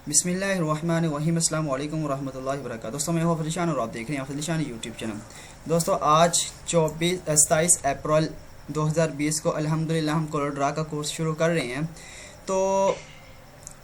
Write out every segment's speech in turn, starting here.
बिस्मिल्लाहिर्रहमानिर्रहीम अस्सलाम वालेकुम रहमतुल्लाहि व बरकातहू। दोस्तों मैं हूं फजलिशान और आप देख रहे हैं फजलिशान यूट्यूब चैनल। दोस्तों आज 27 अप्रैल 2020 को अल्हम्दुलिल्लाह हम कोलोड्रा का कोर्स शुरू कर रहे हैं। तो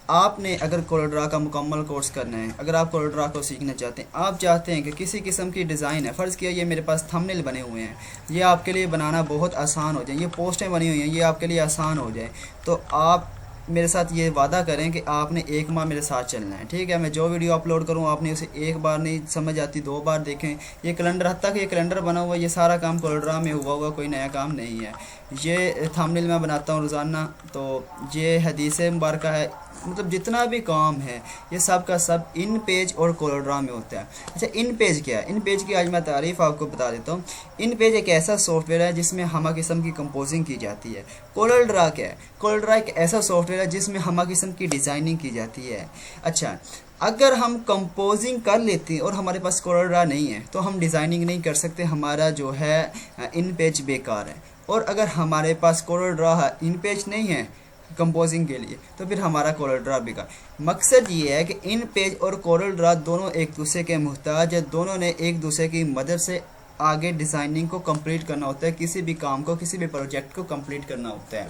आपने अगर कोलोड्रा का मुकम्मल कोर्स करना है, अगर आप कोलोड्रा को सीखना चाहते हैं, आप चाहते हैं कि किसी किस्म की डिज़ाइन है, फ़र्ज़ किया ये मेरे पास थंबनेल बने हुए हैं, ये आपके लिए बनाना बहुत आसान हो जाए, ये पोस्टें बनी हुई हैं, ये आपके लिए आसान हो जाए, तो आप मेरे साथ ये वादा करें कि आपने 1 माह मेरे साथ चलना है। ठीक है, मैं जो वीडियो अपलोड करूँ आपने उसे एक बार नहीं समझ आती 2 बार देखें। ये कैलेंडर, हत्ता कि ये कैलेंडर बना हुआ, ये सारा काम कोलोड्रा में हुआ हुआ, कोई नया काम नहीं है। ये थंबनेल मैं बनाता हूँ रोज़ाना, तो ये हदीस मुबारक है, मतलब जितना भी काम है ये सब का सब इन पेज और कोलोड्रा में होता है। अच्छा, इन पेज क्या है? इन पेज की आज मैं तारीफ़ आपको बता देता हूँ। इन पेज एक ऐसा सॉफ्टवेयर है जिसमें हमा किस्म की कंपोजिंग की जाती है। कोलोड्रा क्या है? कोलोड्रा एक ऐसा सॉफ्टवेयर है जिसमें हमा किस्म की डिज़ाइनिंग की जाती है। अच्छा, अगर हम कंपोजिंग कर लेते हैं और हमारे पास कोलोड्रा नहीं है तो हम डिज़ाइनिंग नहीं कर सकते, हमारा जो है इन पेज बेकार है। और अगर हमारे पास कोलोड्रा है, इन पेज नहीं है कंपोजिंग के लिए, तो फिर हमारा कोलोड्रा बेकार। मकसद ये है कि इन पेज और कोलोड्रा दोनों एक दूसरे के मुहताज है, दोनों ने एक दूसरे की मदद से आगे डिज़ाइनिंग को कंप्लीट करना होता है, किसी भी काम को, किसी भी प्रोजेक्ट को कंप्लीट करना होता है।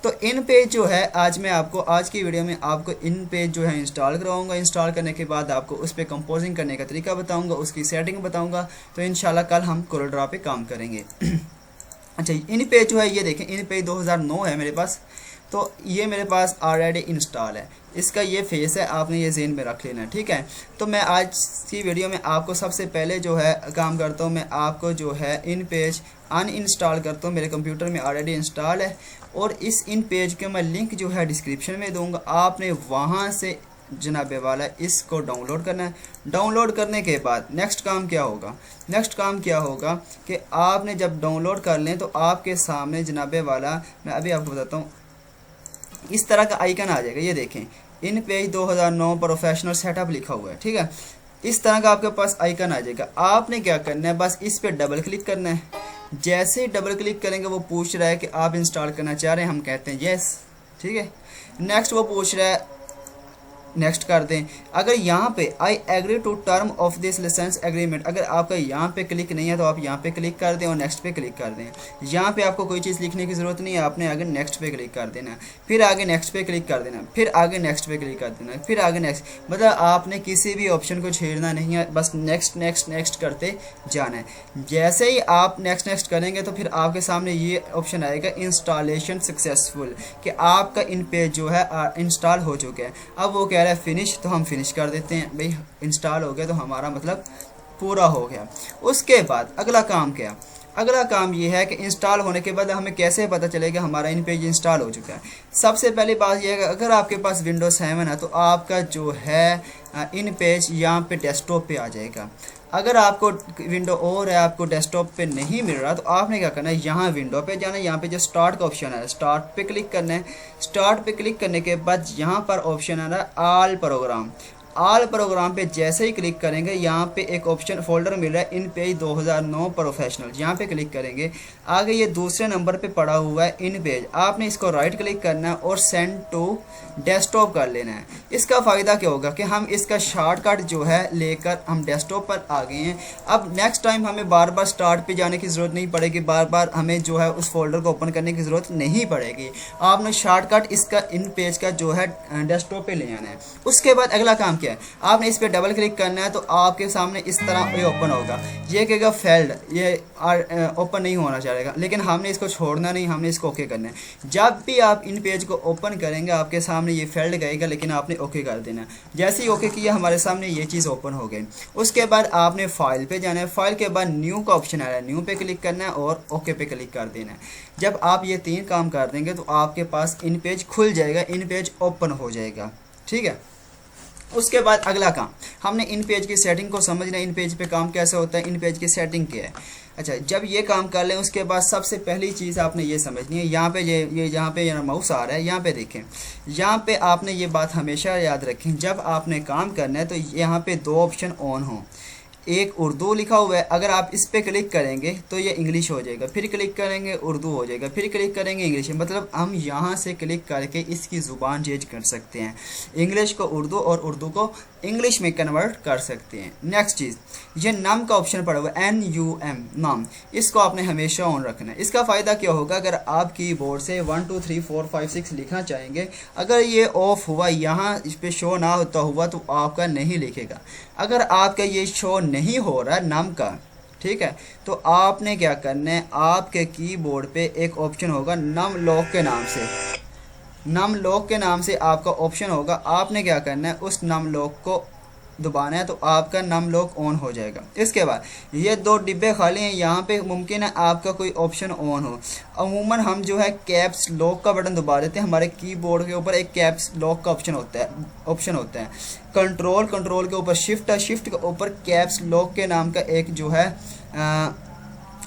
तो इन पेज जो है आज मैं आपको, आज की वीडियो में आपको इन पेज जो है इंस्टॉल कराऊंगा। इंस्टॉल करने के बाद आपको उस पर कंपोजिंग करने का तरीका बताऊंगा, उसकी सेटिंग बताऊंगा। तो इंशाल्लाह कल हम कोलोड्रा पे काम करेंगे। अच्छा, इन पेज जो है ये देखें, इन पेज 2009 है मेरे पास, तो ये मेरे पास ऑलरेडी इंस्टॉल है। इसका ये फेस है, आपने ये ज़हन में रख लेना है। ठीक है, तो मैं आज की वीडियो में आपको सबसे पहले जो है काम करता हूँ, मैं आपको जो है इन पेज अनइंस्टॉल करता हूँ। मेरे कंप्यूटर में ऑलरेडी इंस्टॉल है और इस इन पेज के मैं लिंक जो है डिस्क्रिप्शन में दूँगा, आपने वहाँ से जनाबे वाला इसको डाउनलोड करना है। डाउनलोड करने के बाद नेक्स्ट काम क्या होगा? नेक्स्ट काम क्या होगा कि आपने जब डाउनलोड कर लें तो आपके सामने जनाबे वाला, मैं अभी आपको बताता हूँ, इस तरह का आइकन आ जाएगा। ये देखें, इन पेज 2009 प्रोफेशनल सेटअप लिखा हुआ है। ठीक है, इस तरह का आपके पास आइकन आ जाएगा। आपने क्या करना है, बस इस पे डबल क्लिक करना है। जैसे ही डबल क्लिक करेंगे वो पूछ रहा है कि आप इंस्टॉल करना चाह रहे हैं, हम कहते हैं यस। ठीक है, नेक्स्ट वो पूछ रहा है, नेक्स्ट कर दें। अगर यहाँ पे I agree to term of this license agreement, अगर आपका यहाँ पे क्लिक नहीं है तो आप यहाँ पे क्लिक कर दें और नेक्स्ट पे क्लिक कर दें। यहाँ पे आपको कोई चीज़ लिखने की ज़रूरत नहीं है, आपने आगे नेक्स्ट पे क्लिक कर देना, फिर आगे नेक्स्ट पे क्लिक कर देना, फिर आगे नेक्स्ट पे क्लिक कर देना, फिर आगे नेक्स्ट। मतलब आपने किसी भी ऑप्शन को छेड़ना नहीं है, बस नेक्स्ट नेक्स्ट नेक्स्ट करते जाना है। जैसे ही आप नेक्स्ट नेक्स्ट करेंगे तो फिर आपके सामने ये ऑप्शन आएगा इंस्टॉलेशन सक्सेसफुल, कि आपका इन पेज जो है इंस्टॉल हो चुके हैं। अब वो कह रहा है फिनिश, तो हम फिनिश कर देते हैं। भाई इंस्टॉल हो गया तो हमारा मतलब पूरा हो गया। उसके बाद अगला काम क्या? अगला काम ये है कि इंस्टॉल होने के बाद हमें कैसे पता चलेगा हमारा इन पेज इंस्टॉल हो चुका है। सबसे पहली बात यह है कि अगर आपके पास विंडोज 7 है तो आपका जो है इन पेज यहाँ पे डेस्कटॉप पे आ जाएगा। अगर आपको विंडो और है, आपको डेस्कटॉप पे नहीं मिल रहा, तो आपने क्या करना है, यहाँ विंडो पे जाना है, यहाँ पे जो स्टार्ट का ऑप्शन है स्टार्ट पे क्लिक करना है। स्टार्ट पे क्लिक करने के बाद यहाँ पर ऑप्शन आ रहा है ऑल प्रोग्राम। ऑल प्रोग्राम पे जैसे ही क्लिक करेंगे यहाँ पे एक ऑप्शन फोल्डर मिल रहा है इन पेज 2009 प्रोफेशनल, यहाँ पे क्लिक करेंगे। आगे ये दूसरे नंबर पे पड़ा हुआ है इन पेज, आपने इसको राइट क्लिक करना है और सेंड टू डेस्कटॉप कर लेना है। इसका फ़ायदा क्या होगा कि हम इसका शॉर्टकट जो है लेकर हम डेस्कटॉप पर आ गए हैं। अब नेक्स्ट टाइम हमें बार बार स्टार्ट पे जाने की ज़रूरत नहीं पड़ेगी, बार बार हमें जो है उस फोल्डर को ओपन करने की ज़रूरत नहीं पड़ेगी। आपने शॉर्टकट इसका इन पेज का जो है डेस्कटॉप पे ले आना है। उसके बाद अगला काम क्या है, आपने इस पर डबल क्लिक करना है तो आपके सामने इस तरह ये ओपन होगा। ये कहेगा फेल्ड, ये ओपन नहीं होना चाहेगा, लेकिन हमने इसको छोड़ना नहीं, हमने इसको ओके करना है। जब भी आप इन पेज को ओपन करेंगे आपके सामने ये फेल्ड गएगा, लेकिन आपने ओके कर देना। जैसे ही ओके किया हमारे सामने ये चीज़ ओपन हो गई। उसके बाद आपने फाइल पे जाना है, फाइल के बाद न्यू का ऑप्शन आ रहा है, न्यू पे क्लिक करना है और ओके पे क्लिक कर देना है। जब आप ये 3 काम कर देंगे तो आपके पास इन पेज खुल जाएगा, इन पेज ओपन हो जाएगा। ठीक है, उसके बाद अगला काम, हमने इन पेज की सेटिंग को समझना है, इन पेज पे काम कैसे होता है, इन पेज की सेटिंग क्या है। अच्छा, जब ये काम कर लें उसके बाद सबसे पहली चीज़ आपने ये समझनी है, यहाँ पे ये यहाँ पे माउस आ रहा है, यहाँ पे देखें, यहाँ पे आपने ये बात हमेशा याद रखें, जब आपने काम करना है तो यहाँ पे 2 ऑप्शन ऑन हों। एक उर्दू लिखा हुआ है, अगर आप इस पे क्लिक करेंगे तो ये इंग्लिश हो जाएगा, फिर क्लिक करेंगे उर्दू हो जाएगा, फिर क्लिक करेंगे इंग्लिश। मतलब हम यहाँ से क्लिक करके इसकी ज़ुबान चेंज कर सकते हैं, इंग्लिश को उर्दू और उर्दू को इंग्लिश में कन्वर्ट कर सकते हैं। नेक्स्ट चीज़, ये नाम का ऑप्शन पड़ा हुआ है NUM नाम, इसको आपने हमेशा ऑन रखना है। इसका फ़ायदा क्या होगा, अगर आप कीबोर्ड से 1 2 3 4 5 6 लिखना चाहेंगे, अगर ये ऑफ हुआ, यहाँ इस पर शो ना होता हुआ तो आपका नहीं लिखेगा। अगर आपका ये शो नहीं हो रहा नाम का, ठीक है, तो आपने क्या करना है, आपके कीबोर्ड पे एक ऑप्शन होगा नम लॉक के नाम से, नम लॉक के नाम से आपका ऑप्शन होगा। आपने क्या करना है, उस नम लॉक को दबाना है तो आपका नम लॉक ऑन हो जाएगा। इसके बाद ये 2 डिब्बे खाली हैं, यहाँ पे मुमकिन है आपका कोई ऑप्शन ऑन हो। अमूमन हम जो है कैप्स लॉक का बटन दबा देते हैं, हमारे कीबोर्ड के ऊपर एक कैप्स लॉक का ऑप्शन होता है। कंट्रोल के ऊपर शिफ्ट है, शिफ्ट के ऊपर कैप्स लॉक के नाम का एक जो है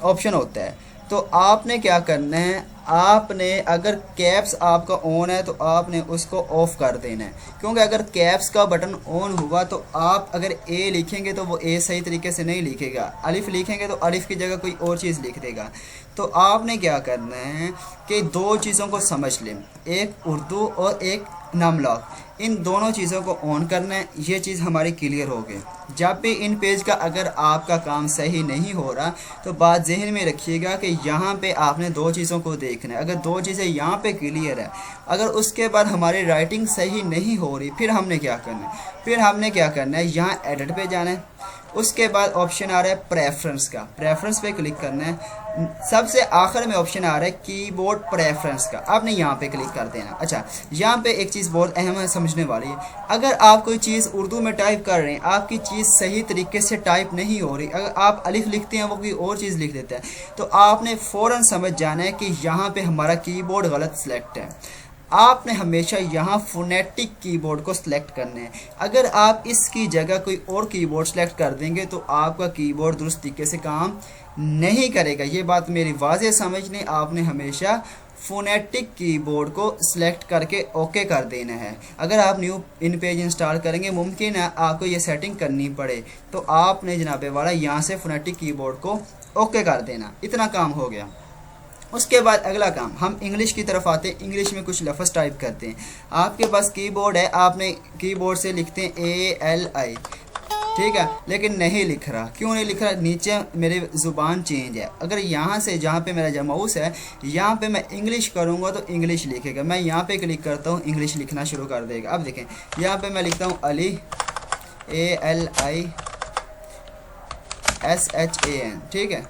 ऑप्शन होता है। तो आपने क्या करना है, आपने अगर कैप्स आपका ऑन है तो आपने उसको ऑफ कर देना है, क्योंकि अगर कैप्स का बटन ऑन हुआ तो आप अगर ए लिखेंगे तो वो ए सही तरीके से नहीं लिखेगा, अलिफ लिखेंगे तो अलिफ की जगह कोई और चीज़ लिख देगा। तो आपने क्या करना है कि 2 चीज़ों को समझ लें, एक उर्दू और एक नम लॉक, इन दोनों चीज़ों को ऑन करना है। ये चीज़ हमारी क्लियर हो गई। जब भी इन पेज का अगर आपका काम सही नहीं हो रहा तो बात जहन में रखिएगा कि यहाँ पे आपने 2 चीज़ों को देखना है। अगर 2 चीज़ें यहाँ पे क्लियर है, अगर उसके बाद हमारी राइटिंग सही नहीं हो रही, फिर हमने क्या करना है, यहाँ एडिट पे जाना है। उसके बाद ऑप्शन आ रहा है प्रेफरेंस का, प्रेफरेंस पे क्लिक करना है। सबसे आखिर में ऑप्शन आ रहा है कीबोर्ड प्रेफरेंस का, आपने यहाँ पे क्लिक कर देना। अच्छा, यहाँ पे एक चीज़ बहुत अहम है, समझने वाली है। अगर आप कोई चीज़ उर्दू में टाइप कर रहे हैं, आपकी चीज़ सही तरीके से टाइप नहीं हो रही, अगर आप अलिफ लिखते हैं वो कोई और चीज़ लिख देता है, तो आपने फ़ौरन समझ जाना है कि यहाँ पे हमारा कीबोर्ड गलत सिलेक्ट है। आपने हमेशा यहाँ फोनेटिक कीबोर्ड को सिलेक्ट करना है। अगर आप इसकी जगह कोई और कीबोर्ड सेलेक्ट कर देंगे तो आपका कीबोर्ड दुरुस्त तरीके से काम नहीं करेगा। ये बात मेरी वाज़ेह समझ लें, आपने हमेशा फोनेटिक कीबोर्ड को सिलेक्ट करके ओके कर देना है। अगर आप न्यू इन पेज इंस्टॉल करेंगे, मुमकिन है आपको ये सेटिंग करनी पड़े, तो आपने जनाबे वाला यहाँ से फोनेटिक कीबोर्ड को ओके कर देना। इतना काम हो गया। उसके बाद अगला काम, हम इंग्लिश की तरफ आते हैं। इंग्लिश में कुछ लफ्ज़ टाइप करते हैं। आपके पास कीबोर्ड है, आपने कीबोर्ड से लिखते हैं ALI, ठीक है, लेकिन नहीं लिख रहा। क्यों नहीं लिख रहा, नीचे मेरी ज़ुबान चेंज है। अगर यहाँ से जहाँ पे मेरा जो माउस है, यहाँ पे मैं इंग्लिश करूँगा तो इंग्लिश लिखेगा। मैं यहाँ पे क्लिक करता हूँ, इंग्लिश लिखना शुरू कर देगा। अब देखें, यहाँ पे मैं लिखता हूँ अली, ALISHAN, ठीक है।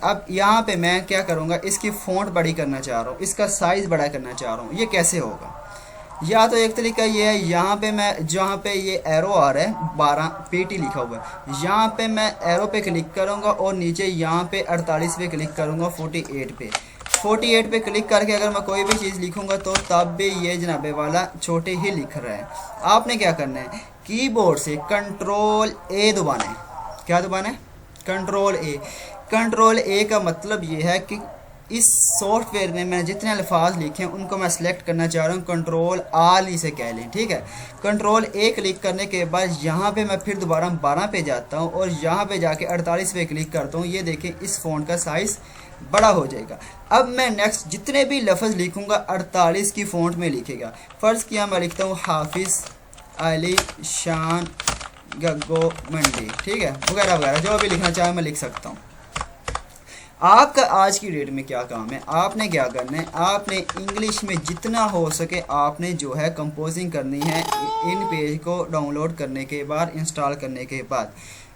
अब यहाँ पे मैं क्या करूँगा, इसकी फ़ॉन्ट बड़ी करना चाह रहा हूँ, इसका साइज़ बड़ा करना चाह रहा हूँ। ये कैसे होगा? या तो एक तरीका ये है, यहाँ पे मैं जहाँ पे ये एरो आ रहा है 12 PT लिखा हुआ है, यहाँ पे मैं एरो पे क्लिक करूँगा और नीचे यहाँ पे 48 पे क्लिक करूँगा, 48 पे क्लिक करके अगर मैं कोई भी चीज़ लिखूँगा तो तब भी ये जनाबे वाला छोटे ही लिख रहा है। आपने क्या करना है, कीबोर्ड से कंट्रोल A दबाना है। क्या दबाना है? कंट्रोल A का मतलब ये है कि इस सॉफ्टवेयर में मैंने जितने अल्फाज लिखे हैं उनको मैं सिलेक्ट करना चाह रहा हूँ, कंट्रोल आल इसे कह लें, ठीक है। कंट्रोल A क्लिक करने के बाद यहाँ पे मैं फिर दोबारा 12 पे जाता हूँ और यहाँ पे जाके 48 पे क्लिक करता हूँ। ये देखें, इस फ़ॉन्ट का साइज़ बड़ा हो जाएगा। अब मैं नेक्स्ट जितने भी लफ्ज़ लिखूँगा 48 की फ़ॉन्ट में लिखेगा। फ़र्ज़ किया मैं लिखता हूँ हाफिज़ अली शान गग्गो मंडी, ठीक है, वगैरह वगैरह, जो भी लिखना चाहे मैं लिख सकता हूँ। आपका आज की डेट में क्या काम है, आपने क्या करना है, आपने इंग्लिश में जितना हो सके आपने जो है कंपोजिंग करनी है। इन पेज को डाउनलोड करने के बाद, इंस्टॉल करने के बाद,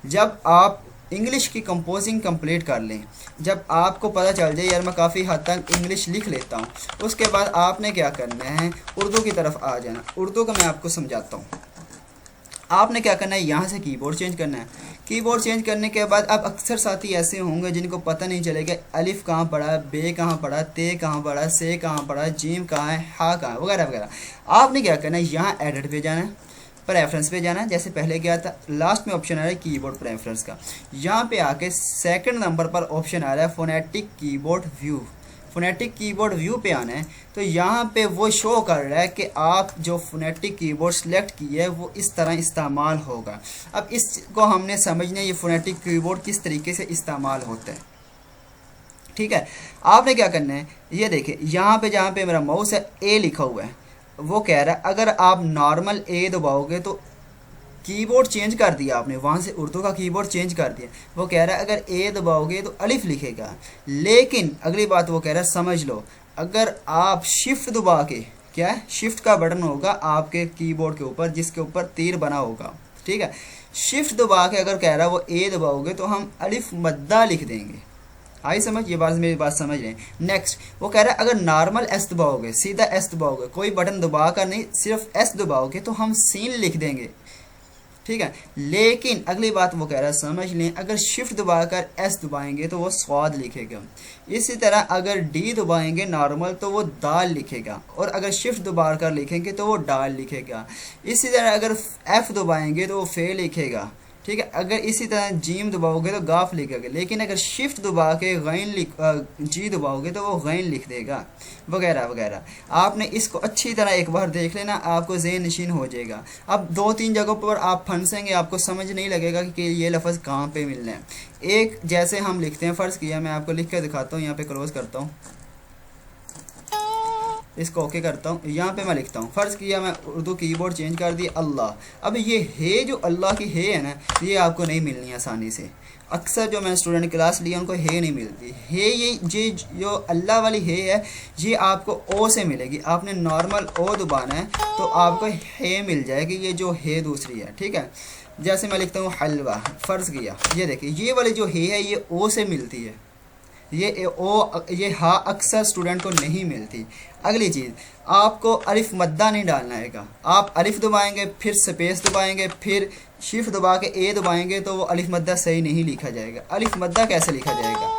जब आप इंग्लिश की कंपोजिंग कंप्लीट कर लें, जब आपको पता चल जाए यार मैं काफ़ी हद तक इंग्लिश लिख लेता हूँ, उसके बाद आपने क्या करना है, उर्दू की तरफ आ जाना। उर्दू का मैं आपको समझाता हूँ। आपने क्या करना है, यहाँ से कीबोर्ड चेंज करना है। कीबोर्ड चेंज करने के बाद अब अक्सर साथी ऐसे होंगे जिनको पता नहीं चलेगा अलिफ कहाँ पड़ा, बे कहाँ पड़ा, ते कहाँ पड़ा, से कहाँ पड़ा, जीम कहाँ है, हा कहाँ है, वगैरह वगैरह। आपने क्या करना है, यहाँ एडिट पे जाना है, प्रेफरेंस पे जाना है, जैसे पहले गया था। लास्ट में ऑप्शन आ रहा है कीबोर्ड प्रेफरेंस का। यहाँ पे आके सेकंड नंबर पर ऑप्शन आ रहा है phonetic keyboard view, phonetic keyboard view पे आना है तो यहाँ पे वो शो कर रहा है कि आप जो फोनेटिक कीबोर्ड सेलेक्ट किया है वो इस तरह इस्तेमाल होगा। अब इसको हमने समझना है ये फोनेटिक कीबोर्ड किस तरीके से इस्तेमाल होता है। ठीक है, आपने क्या करना है, ये देखिए यहाँ पे जहाँ पे मेरा माउस है ए लिखा हुआ है, वो कह रहा है अगर आप नॉर्मल ए दबाओगे तो कीबोर्ड चेंज कर दिया आपने, वहाँ से उर्दू का कीबोर्ड चेंज कर दिया। वो कह रहा है अगर ए दबाओगे तो अलिफ लिखेगा। लेकिन अगली बात वो कह रहा है समझ लो, अगर आप शिफ्ट दबा के, क्या है, शिफ्ट का बटन होगा आपके कीबोर्ड के ऊपर जिसके ऊपर तीर बना होगा, ठीक है, शिफ्ट दबा के अगर कह रहा है वो ए दबाओगे तो हम अलिफ मद्दा लिख देंगे। आई समझ, ये बात मेरी बात समझ रहे हैं। नेक्स्ट वो कह रहा है अगर नॉर्मल एस दबाओगे, सीधा एस दबाओगे, कोई बटन दबा कर नहीं, सिर्फ एस दबाओगे तो हम सीन लिख देंगे। ठीक है, लेकिन अगली बात वो कह रहा है समझ लें, अगर शिफ्ट दबाकर एस दबाएंगे तो वो स्वाद लिखेगा। इसी तरह अगर डी दबाएंगे नॉर्मल तो वो दाल लिखेगा, और अगर शिफ्ट दबा कर लिखेंगे तो वो डाल लिखेगा। इसी तरह अगर एफ दबाएंगे तो वो फे लिखेगा। ठीक है, अगर इसी तरह जीम दबाओगे तो गाफ लिखेगा, लेकिन अगर शिफ्ट दबा के जी दबाओगे तो वो गैन लिख देगा, वगैरह वगैरह। आपने इसको अच्छी तरह एक बार देख लेना, आपको ज़हन नशीन हो जाएगा। अब 2-3 जगहों पर आप फंसेंगे, आपको समझ नहीं लगेगा कि ये लफ्ज़ कहाँ पे मिलना है। एक जैसे हम लिखते हैं, फ़र्ज़ किया मैं आपको लिख कर दिखाता हूँ, यहाँ पे क्लोज़ करता हूँ, इसको ओके करता हूँ, यहाँ पे मैं लिखता हूँ, फ़र्ज़ किया मैं उर्दू कीबोर्ड चेंज कर दिया अल्लाह। अब ये है जो अल्लाह की है ना, ये आपको नहीं मिलनी आसानी से। अक्सर जो मैंने स्टूडेंट क्लास लिया उनको है नहीं मिलती है, ये जो अल्लाह वाली है ये आपको ओ से मिलेगी। आपने नॉर्मल ओ दबाना है तो आपको है मिल जाएगी, ये जो है दूसरी है। ठीक है, जैसे मैं लिखता हूँ हलवा, फ़र्ज़ किया, ये देखिए ये वाली जो है ये ओ से मिलती है, ये हा अक्सर स्टूडेंट को नहीं मिलती। अगली चीज़, आपको अलिफ मद्दा नहीं डालना है। आप अलिफ दबाएंगे, फिर स्पेस दबाएंगे, फिर शिफ्ट दबा के ए दबाएंगे तो वो अलिफ मद्दा सही नहीं लिखा जाएगा। अलिफ मद्दा कैसे लिखा जाएगा,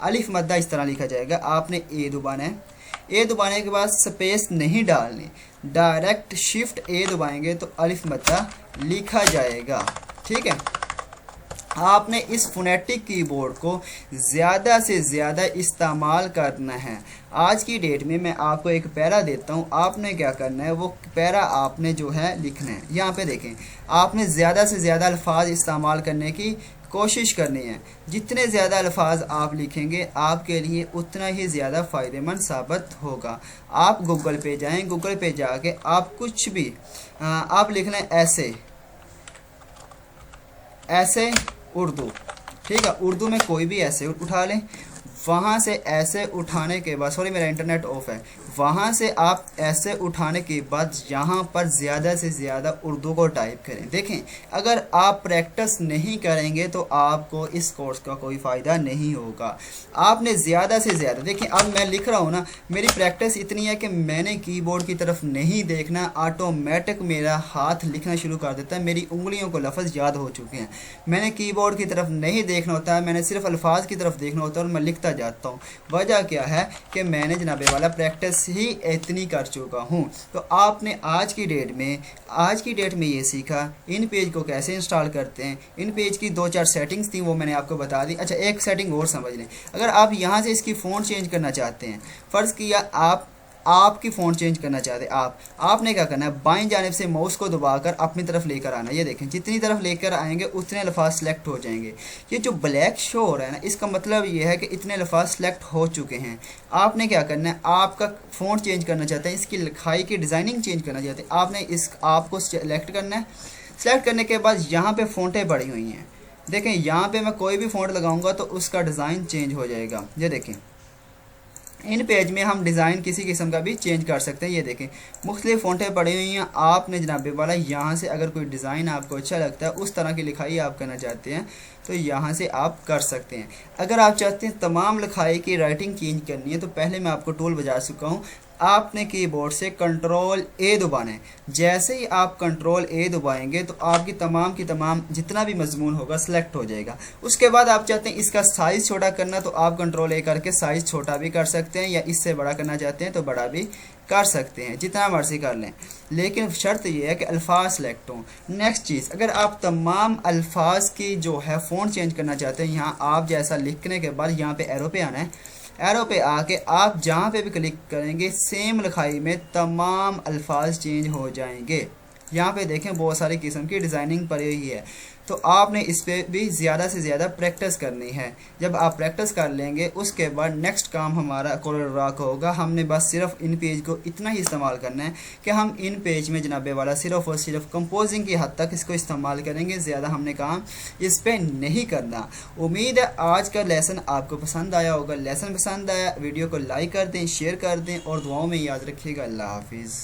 अलिफ मद्दा इस तरह लिखा जाएगा, आपने ए दबाना है, ए दबाने के बाद स्पेस नहीं डालनी, डायरेक्ट शिफ्ट ए दबाएंगे तो अलिफ मद्दा लिखा जाएगा। ठीक है, आपने इस फोनेटिक कीबोर्ड को ज़्यादा से ज़्यादा इस्तेमाल करना है। आज की डेट में मैं आपको एक पैरा देता हूँ, आपने क्या करना है, वो पैरा आपने जो है लिखना है। यहाँ पे देखें, आपने ज़्यादा से ज़्यादा अल्फाज इस्तेमाल करने की कोशिश करनी है। जितने ज़्यादा अल्फाज आप लिखेंगे आपके लिए उतना ही ज़्यादा फ़ायदेमंद साबित होगा। आप गूगल पे जाएँ, गूगल पे जाके आप कुछ भी आप लिख लें ऐसे उर्दू, ठीक है, उर्दू में कोई भी ऐसे उठा लें, वहाँ से ऐसे उठाने के बाद, सॉरी मेरा इंटरनेट ऑफ है, वहाँ से आप ऐसे उठाने के बाद यहाँ पर ज़्यादा से ज़्यादा उर्दू को टाइप करें। देखें, अगर आप प्रैक्टिस नहीं करेंगे तो आपको इस कोर्स का कोई फ़ायदा नहीं होगा। आपने ज़्यादा से ज़्यादा, देखिए अब मैं लिख रहा हूँ ना, मेरी प्रैक्टिस इतनी है कि मैंने कीबोर्ड की तरफ नहीं देखना, ऑटोमेटिक मेरा हाथ लिखना शुरू कर देता है, मेरी उंगलियों को लफ्ज़ याद हो चुके हैं। मैंने कीबोर्ड की तरफ नहीं देखना होता है, मैंने सिर्फ अल्फाज की तरफ देखना होता है और मैं लिखता जाता हूँ। वजह क्या है कि मैंने जनाबे वाला प्रैक्टिस ही इतनी कर चुका हूँ। तो आपने आज की डेट में ये सीखा, इन पेज को कैसे इंस्टॉल करते हैं। इन पेज की 2-4 सेटिंग्स थी वो मैंने आपको बता दी। अच्छा, एक सेटिंग और समझ लें, अगर आप यहाँ से इसकी फ़ॉन्ट चेंज करना चाहते हैं, फ़र्ज़ किया आपकी फ़ॉन्ट चेंज करना चाहते आपने क्या करना है, बाईं जानिब से माउस को दबाकर अपनी तरफ लेकर आना। ये देखें, जितनी तरफ लेकर आएंगे उतने अल्फाज सेलेक्ट हो जाएंगे। ये जो ब्लैक शो हो रहा है ना, इसका मतलब ये है कि इतने अल्फाज सेलेक्ट हो चुके हैं। आपने क्या करना है, आपका फ़ॉन्ट चेंज करना चाहते हैं, इसकी लिखाई की डिज़ाइनिंग चेंज करना चाहते हैं, आपने आपको सेलेक्ट करना है। सेलेक्ट करने के बाद यहाँ पर फ़ॉन्टें पड़ी हुई हैं, देखें यहाँ पर मैं कोई भी फ़ॉन्ट लगाऊँगा तो उसका डिज़ाइन चेंज हो जाएगा। ये देखें, इन पेज में हम डिज़ाइन किसी किस्म का भी चेंज कर सकते हैं। ये देखें, मुख्तलिफ फ़ॉन्टें पड़ी हुई हैं। आपने जनाबे वाला यहाँ से अगर कोई डिज़ाइन आपको अच्छा लगता है, उस तरह की लिखाई आप करना चाहते हैं तो यहाँ से आप कर सकते हैं। अगर आप चाहते हैं तमाम लिखाई की राइटिंग चेंज करनी है तो पहले मैं आपको टूल बता चुका हूँ, आपने कीबोर्ड से कंट्रोल ए दबाना है। जैसे ही आप कंट्रोल ए दबाएंगे तो आपकी तमाम की तमाम जितना भी मजमून होगा सिलेक्ट हो जाएगा। उसके बाद आप चाहते हैं इसका साइज़ छोटा करना तो आप कंट्रोल ए करके साइज़ छोटा भी कर सकते हैं, या इससे बड़ा करना चाहते हैं तो बड़ा भी कर सकते हैं, जितना मर्जी कर लें, लेकिन शर्त यह है कि अल्फाज सेलेक्ट हों। नेक्स्ट चीज़, अगर आप तमाम अल्फाज की जो है फ़ॉन्ट चेंज करना चाहते हैं, यहाँ आप जैसा लिखने के बाद यहाँ पे एरो पे आना है, एरो पे आके आप जहाँ पे भी क्लिक करेंगे सेम लिखाई में तमाम अल्फाज चेंज हो जाएंगे। यहाँ पे देखें बहुत सारी किस्म की डिज़ाइनिंग पड़ी हुई है, तो आपने इस पे भी ज़्यादा से ज़्यादा प्रैक्टिस करनी है। जब आप प्रैक्टिस कर लेंगे उसके बाद नेक्स्ट काम हमारा कोलोरेडो का होगा। हमने बस सिर्फ इन पेज को इतना ही इस्तेमाल करना है कि हम इन पेज में जनाबे वाला सिर्फ और सिर्फ कंपोजिंग की हद तक इसको इस्तेमाल करेंगे, ज़्यादा हमने काम इस पर नहीं करना। उम्मीद है आज का लेसन आपको पसंद आया होगा। लेसन पसंद आया वीडियो को लाइक कर दें, शेयर कर दें और दुआओं में याद रखिएगा। अल्लाह हाफिज़।